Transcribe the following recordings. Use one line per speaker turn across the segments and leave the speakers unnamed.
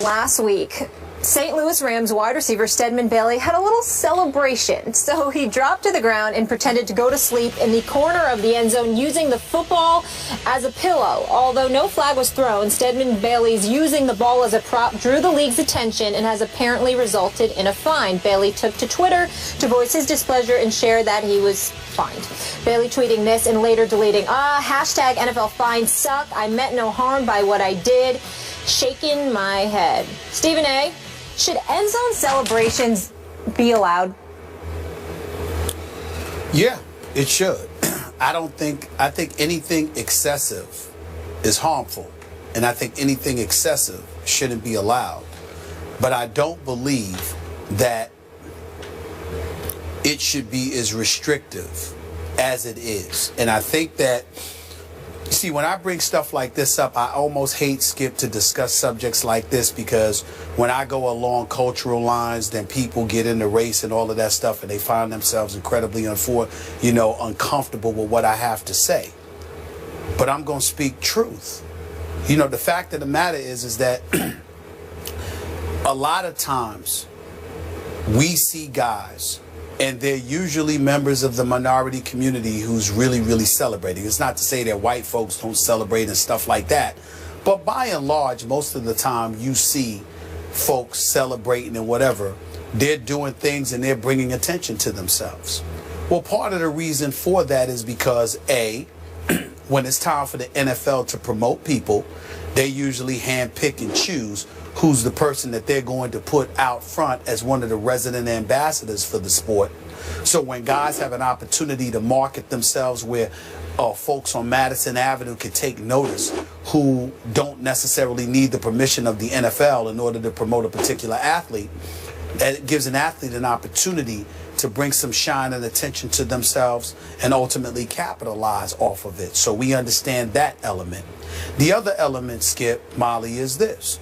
Last week, St. Louis Rams wide receiver Stedman had a little celebration. So he dropped to the ground and pretended to go to sleep in the corner of the end zone using the football as a pillow. Although no flag was thrown, Stedman Bailey's using the ball as a prop drew the league's attention and has apparently resulted in a fine. Bailey took to Twitter to voice his displeasure and share that he was fined. Bailey tweeting this and later deleting, hashtag NFL fine suck. I meant no harm by what I did. Shaking my head. Stephen A., should end zone celebrations be allowed?
Yeah, it should. I think anything excessive is harmful, and I think anything excessive shouldn't be allowed. But I don't believe that it should be as restrictive as it is. And I think that, see, when I bring stuff like this up, I almost hate, Skip, to discuss subjects like this, because when I go along cultural lines, then people get into race and all of that stuff, and they find themselves incredibly uncomfortable with what I have to say. But I'm going to speak truth. The fact of the matter is that a lot of times we see guys, and they're usually members of the minority community who's really, really celebrating. It's not to say that white folks don't celebrate and stuff like that. But by and large, most of the time you see folks celebrating and whatever. They're doing things and they're bringing attention to themselves. Well, part of the reason for that is because, A, when it's time for the NFL to promote people, they usually handpick and choose who's the person that they're going to put out front as one of the resident ambassadors for the sport. So when guys have an opportunity to market themselves where folks on Madison Avenue can take notice who don't necessarily need the permission of the NFL in order to promote a particular athlete, it gives an athlete an opportunity to bring some shine and attention to themselves and ultimately capitalize off of it. So we understand that element. The other element, Skip, Molly, is this.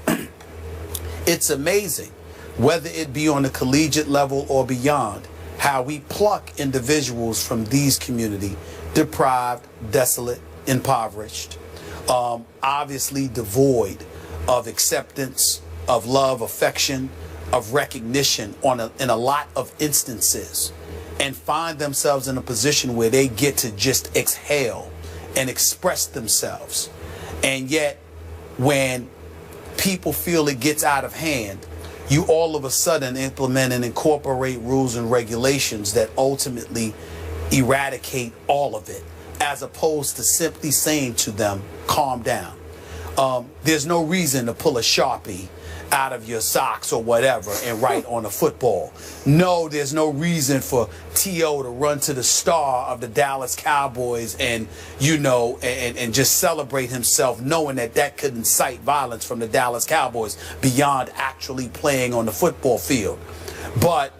It's amazing, whether it be on the collegiate level or beyond, how we pluck individuals from these community, deprived, desolate, impoverished, obviously devoid of acceptance, of love, affection, of recognition in a lot of instances, and find themselves in a position where they get to just exhale and express themselves. And yet, when people feel it gets out of hand, you all of a sudden implement and incorporate rules and regulations that ultimately eradicate all of it, as opposed to simply saying to them, calm down. There's no reason to pull a Sharpie out of your socks or whatever and write on a football. No, there's no reason for T.O. to run to the star of the Dallas Cowboys and, and just celebrate himself, knowing that that could incite violence from the Dallas Cowboys beyond actually playing on the football field. But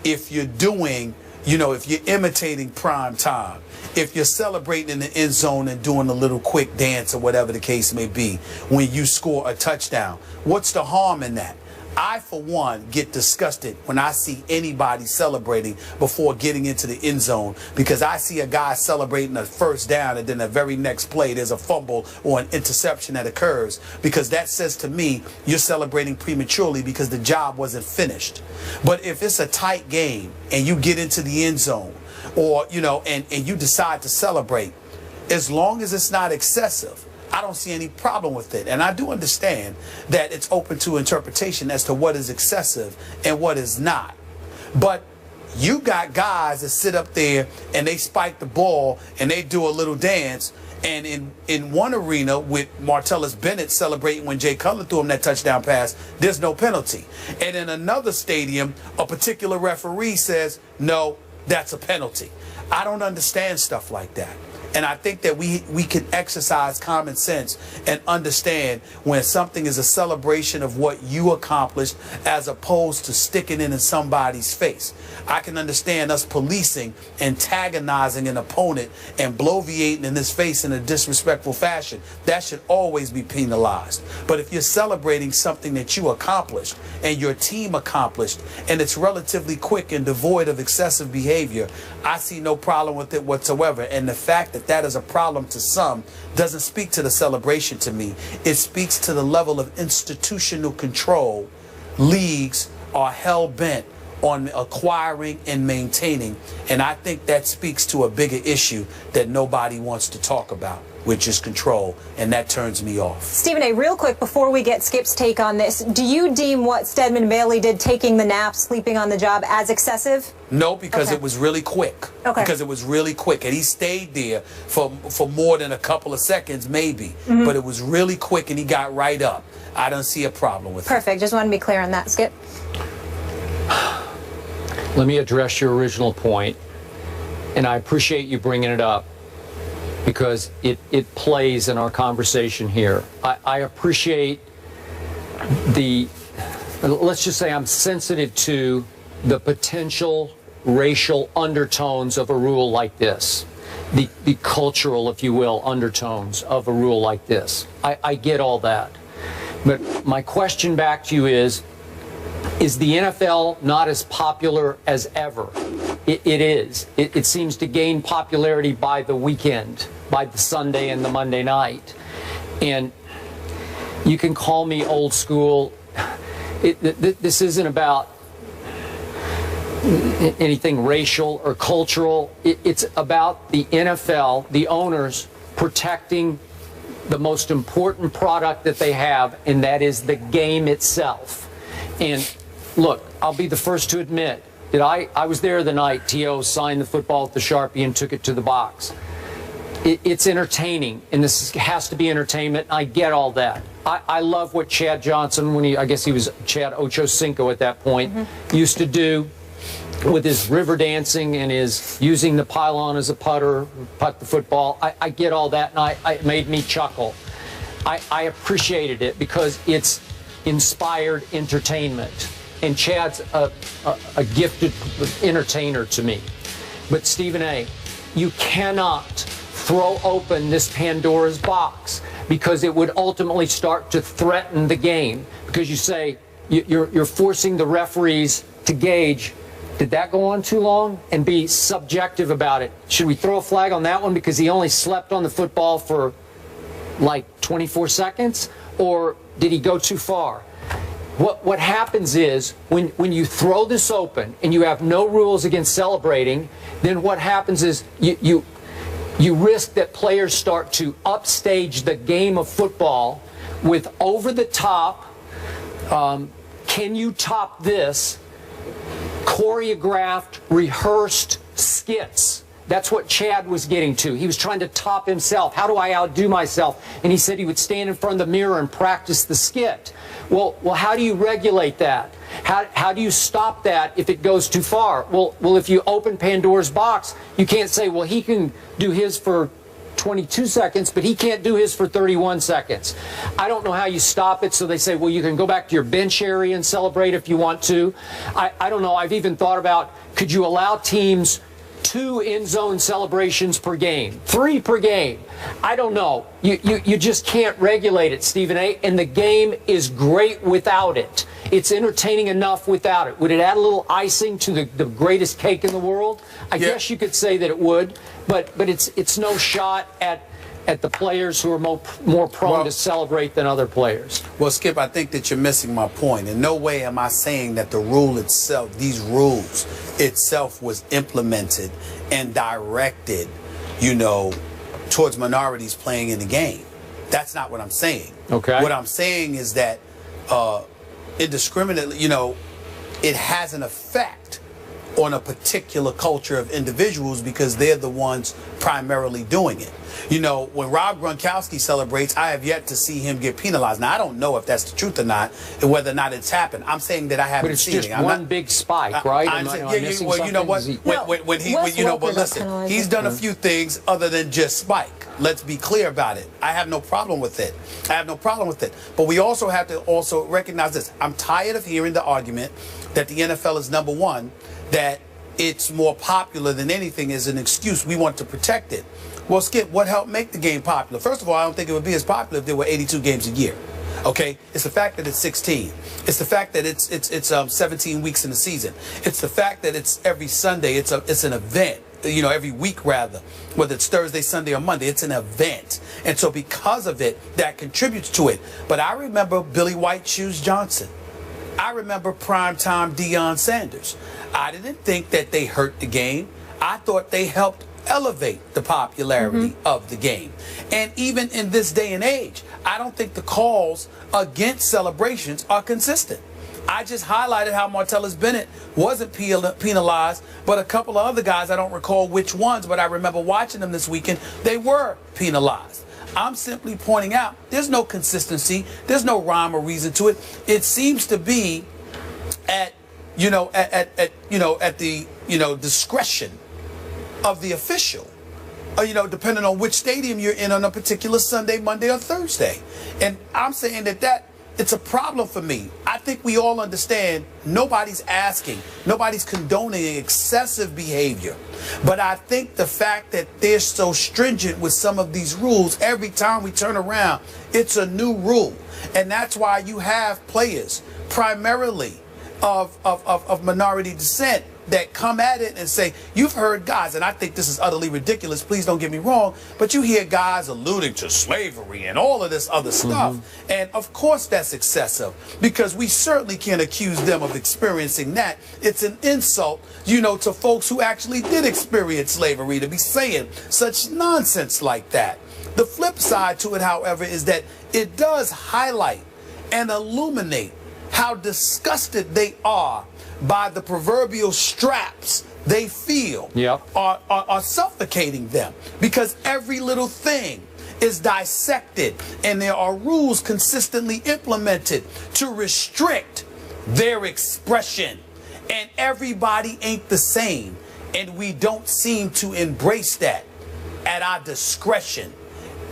if you're doing, if you're imitating prime time, if you're celebrating in the end zone and doing a little quick dance or whatever the case may be when you score a touchdown, what's the harm in that? I, for one, get disgusted when I see anybody celebrating before getting into the end zone, because I see a guy celebrating a first down and then the very next play there's a fumble or an interception that occurs, because that says to me you're celebrating prematurely because the job wasn't finished. But if it's a tight game and you get into the end zone, or, and you decide to celebrate, as long as it's not excessive, I don't see any problem with it. And I do understand that it's open to interpretation as to what is excessive and what is not. But you got guys that sit up there and they spike the ball and they do a little dance. And in one arena with Martellus Bennett celebrating when Jay Cutler threw him that touchdown pass, there's no penalty. And in another stadium, a particular referee says, no, that's a penalty. I don't understand stuff like that. And I think that we can exercise common sense and understand when something is a celebration of what you accomplished as opposed to sticking it in somebody's face. I can understand us policing, antagonizing an opponent and bloviating in his face in a disrespectful fashion. That should always be penalized. But if you're celebrating something that you accomplished and your team accomplished, and it's relatively quick and devoid of excessive behavior, I see no problem with it whatsoever. And the fact that that that is a problem to some doesn't speak to the celebration to me. It speaks to the level of institutional control leagues are hell-bent on acquiring and maintaining. And I think that speaks to a bigger issue that nobody wants to talk about, which is control, and that turns me off.
Stephen A., real quick before we get Skip's take on this, do you deem what Stedman Bailey did, taking the nap, sleeping on the job, as excessive?
No, because it was really quick.
Okay.
Because it was really quick, and he stayed there for more than a couple of seconds, maybe. But it was really quick, and he got right up. I don't see a problem with it.
Perfect. Just want to be clear on that, Skip.
Let me address your original point, and I appreciate you bringing it up, because it plays in our conversation here. I appreciate let's just say I'm sensitive to the potential racial undertones of a rule like this, the cultural, if you will, undertones of a rule like this. I get all that. But my question back to you is the NFL not as popular as ever? It is. It seems to gain popularity by the weekend, by the Sunday and the Monday night. And you can call me old school. This isn't about anything racial or cultural. It's about the NFL, the owners, protecting the most important product that they have, and that is the game itself. And look, I'll be the first to admit that I was there the night T.O. signed the football with the Sharpie and took it to the box. It's entertaining, and this has to be entertainment. I get all that. I love what Chad Johnson, I guess he was Chad Ochocinco at that point, used to do with his river dancing and his using the pylon as a putter, putt the football. I get all that, and it made me chuckle. I appreciated it because it's inspired entertainment. And Chad's a gifted entertainer to me. But Stephen A., you cannot throw open this Pandora's box, because it would ultimately start to threaten the game. Because you say you're forcing the referees to gauge, did that go on too long, and be subjective about it. Should we throw a flag on that one because he only slept on the football for like 24 seconds? Or did he go too far? What happens is when you throw this open and you have no rules against celebrating, then what happens is you risk that players start to upstage the game of football with over-the-top, can you top this, choreographed, rehearsed skits. That's what Chad was getting to. He was trying to top himself. How do I outdo myself? And he said he would stand in front of the mirror and practice the skit. Well, how do you regulate that? How do you stop that if it goes too far? Well, if you open Pandora's box, you can't say, well, he can do his for 22 seconds, but he can't do his for 31 seconds. I don't know how you stop it, so they say, well, you can go back to your bench area and celebrate if you want to. I don't know. I've even thought about, could you allow teams 2 end zone celebrations per game, 3 per game? I don't know. You just can't regulate it, Stephen A. And the game is great without it. It's entertaining enough without it. Would it add a little icing to the greatest cake in the world? I guess you could say that it would, but it's no shot at the players who are more prone to celebrate than other players.
Well, Skip, I think that you're missing my point. In no way am I saying that the rule itself, these rules itself, was implemented and directed, towards minorities playing in the game. That's not what I'm saying.
Okay.
What I'm saying is that indiscriminately, it has an effect on a particular culture of individuals because they're the ones primarily doing it. When Rob Gronkowski celebrates, I have yet to see him get penalized. Now, I don't know if that's the truth or not, and whether or not it's happened. I'm saying that I haven't seen it.
But it's just one big spike, right?
Well, you know what? But listen, he's done a few things other than just spike. Let's be clear about it. I have no problem with it. But we also have to recognize this. I'm tired of hearing the argument that the NFL is number one, that it's more popular than anything is an excuse. We want to protect it. Well, Skip, what helped make the game popular? First of all, I don't think it would be as popular if there were 82 games a year. Okay? It's the fact that it's 16. It's the fact that it's 17 weeks in the season. It's the fact that it's every Sunday. It's an event. every week rather, whether it's Thursday, Sunday, or Monday. It's an event. And so because of it, that contributes to it. But I remember Billy White Shoes Johnson. I remember primetime Deion Sanders. I didn't think that they hurt the game. I thought they helped elevate the popularity of the game. And even in this day and age, I don't think the calls against celebrations are consistent. I just highlighted how Martellus Bennett wasn't penalized, but a couple of other guys, I don't recall which ones, but I remember watching them this weekend, they were penalized. I'm simply pointing out there's no consistency, there's no rhyme or reason to it. It seems to be at the discretion of the official, depending on which stadium you're in on a particular Sunday, Monday, or Thursday. And I'm saying that it's a problem for me. I think we all understand nobody's condoning excessive behavior. But I think the fact that they're so stringent with some of these rules, every time we turn around, it's a new rule. And that's why you have players, primarily of minority descent, that come at it and say, you've heard guys, and I think this is utterly ridiculous, please don't get me wrong, but you hear guys alluding to slavery and all of this other stuff. And of course that's excessive, because we certainly can't accuse them of experiencing that. It's an insult, to folks who actually did experience slavery to be saying such nonsense like that. The flip side to it, however, is that it does highlight and illuminate how disgusted they are by the proverbial straps they feel are suffocating them, because every little thing is dissected and there are rules consistently implemented to restrict their expression, and everybody ain't the same, and we don't seem to embrace that at our discretion,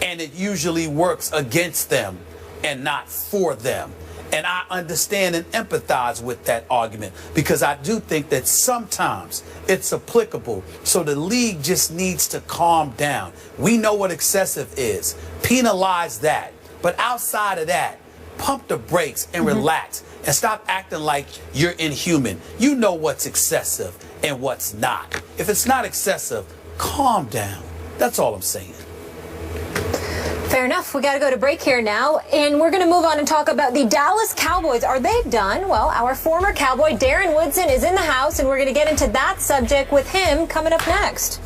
and it usually works against them and not for them. And I understand and empathize with that argument, because I do think that sometimes it's applicable. So the league just needs to calm down. We know what excessive is. Penalize that. But outside of that, pump the brakes and relax and stop acting like you're inhuman. You know what's excessive and what's not. If it's not excessive, calm down. That's all I'm saying.
Fair enough. We got to go to break here now, and we're going to move on and talk about the Dallas Cowboys. Are they done? Well, our former Cowboy, Darren Woodson, is in the house, and we're going to get into that subject with him coming up next.